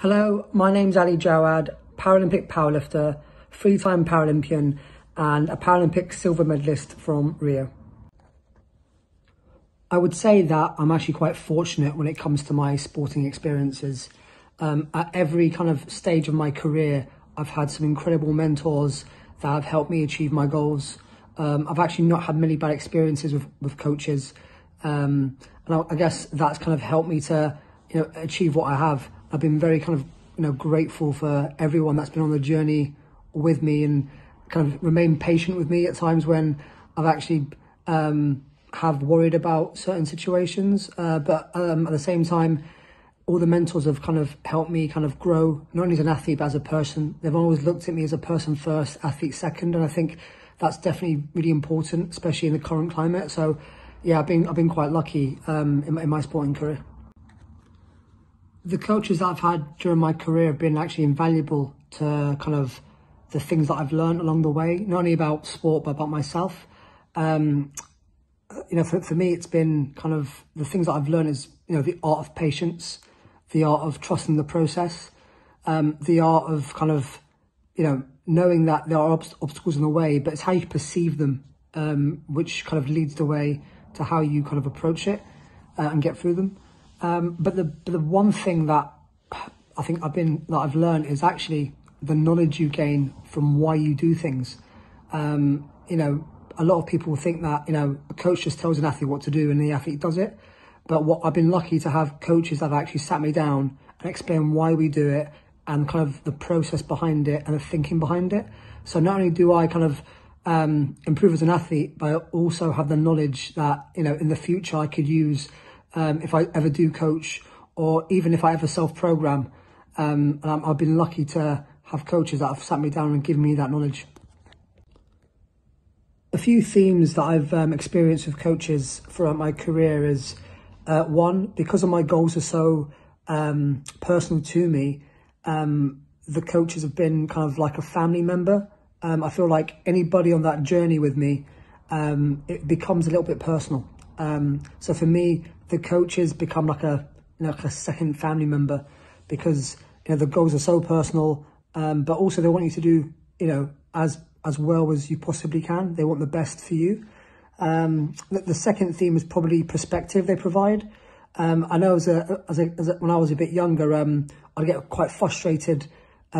Hello, my name's Jawad, Paralympic powerlifter, three-time Paralympian and a Paralympic silver medalist from Rio. I would say that I'm actually quite fortunate when it comes to my sporting experiences. At every kind of stage of my career, I've had some incredible mentors that have helped me achieve my goals. I've actually not had many bad experiences with coaches. And I guess that's kind of helped me to, achieve what I have. I've been very kind of, grateful for everyone that's been on the journey with me and kind of remained patient with me at times when I've actually have worried about certain situations. But at the same time, all the mentors have kind of helped me kind of grow, not only as an athlete, but as a person. They've always looked at me as a person first, athlete second. And I think that's definitely really important, especially in the current climate. So yeah, I've been quite lucky in my sporting career. The coaches that I've had during my career have been actually invaluable to kind of the things that I've learned along the way, not only about sport, but about myself. For me, it's been kind of the things that I've learned is, the art of patience, the art of trusting the process, the art of kind of, knowing that there are obstacles in the way, but it's how you perceive them, which kind of leads the way to how you kind of approach it and get through them. But the one thing that I think I've learned is actually the knowledge you gain from why you do things. A lot of people think that, a coach just tells an athlete what to do and the athlete does it. But what I've been lucky to have coaches that have actually sat me down and explain why we do it and kind of the process behind it and the thinking behind it. So not only do I kind of improve as an athlete, but I also have the knowledge that, in the future I could use if I ever do coach, or even if I ever self-program. And I've been lucky to have coaches that have sat me down and given me that knowledge. A few themes that I've experienced with coaches throughout my career is, one, because of my goals are so personal to me, the coaches have been kind of like a family member. I feel like anybody on that journey with me, it becomes a little bit personal. So for me, the coaches become like a second family member because, the goals are so personal, but also they want you to do, as well as you possibly can. They want the best for you. The second theme is probably perspective they provide. I know when I was a bit younger, I'd get quite frustrated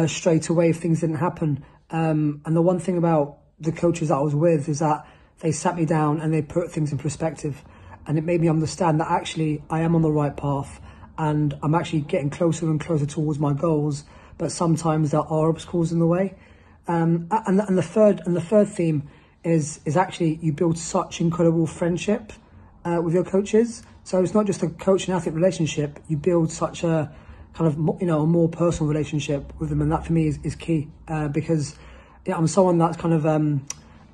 straight away if things didn't happen. And the one thing about the coaches that I was with is that they sat me down and they put things in perspective. And it made me understand that actually I am on the right path and I'm actually getting closer and closer towards my goals. But sometimes there are obstacles in the way. And the third theme is actually you build such incredible friendship with your coaches. So it's not just a coach and athlete relationship. You build such a kind of, a more personal relationship with them. And that for me is key because I'm someone that's kind of,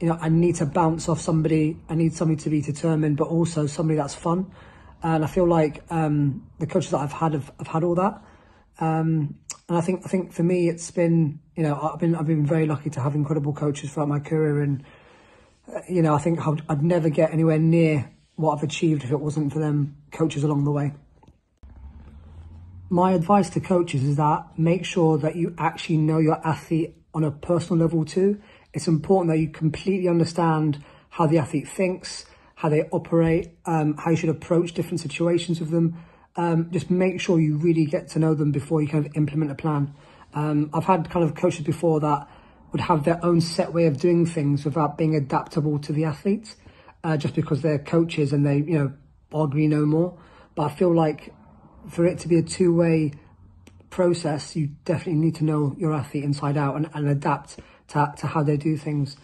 I need to bounce off somebody. I need somebody to be determined, but also somebody that's fun. And I feel like the coaches that I've had all that. And I think for me, it's been, I've been very lucky to have incredible coaches throughout my career. And, I think I'd never get anywhere near what I've achieved if it wasn't for them coaches along the way. My advice to coaches is that make sure that you actually know your athlete on a personal level too. It's important that you completely understand how the athlete thinks, how they operate, how you should approach different situations with them. Just make sure you really get to know them before you kind of implement a plan. I've had kind of coaches before that would have their own set way of doing things without being adaptable to the athletes, just because they're coaches and they, arguably know more. But I feel like for it to be a two-way process, you definitely need to know your athlete inside out and adapt to how they do things.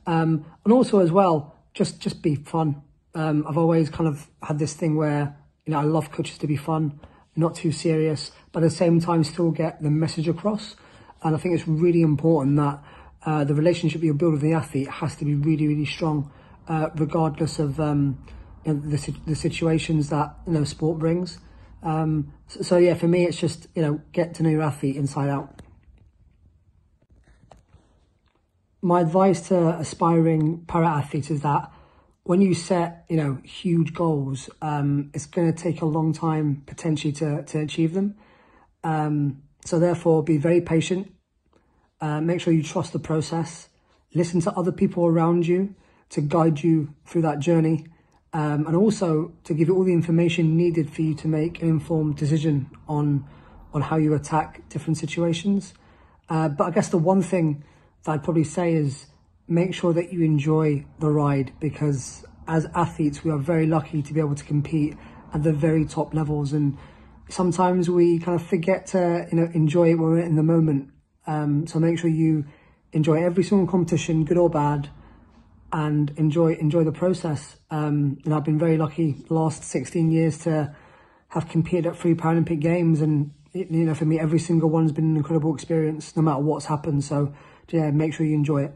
And also as well, just be fun. I've always kind of had this thing where, I love coaches to be fun, not too serious, but at the same time still get the message across. And I think it's really important that the relationship you build with the athlete has to be really, really strong, regardless of the situations that sport brings. So yeah, for me, it's just get to know your athlete inside out. My advice to aspiring para-athletes is that when you set, huge goals, it's going to take a long time potentially to achieve them. So therefore, be very patient. Make sure you trust the process. Listen to other people around you to guide you through that journey. And also to give you all the information needed for you to make an informed decision on how you attack different situations. But I guess the one thing that I'd probably say is make sure that you enjoy the ride, because as athletes, we are very lucky to be able to compete at the very top levels. And sometimes we kind of forget to, enjoy it when we're in the moment. So make sure you enjoy every single competition, good or bad, and enjoy the process. And I've been very lucky the last 16 years to have competed at 3 Paralympic Games, and for me, every single one's been an incredible experience, no matter what's happened. So yeah, make sure you enjoy it.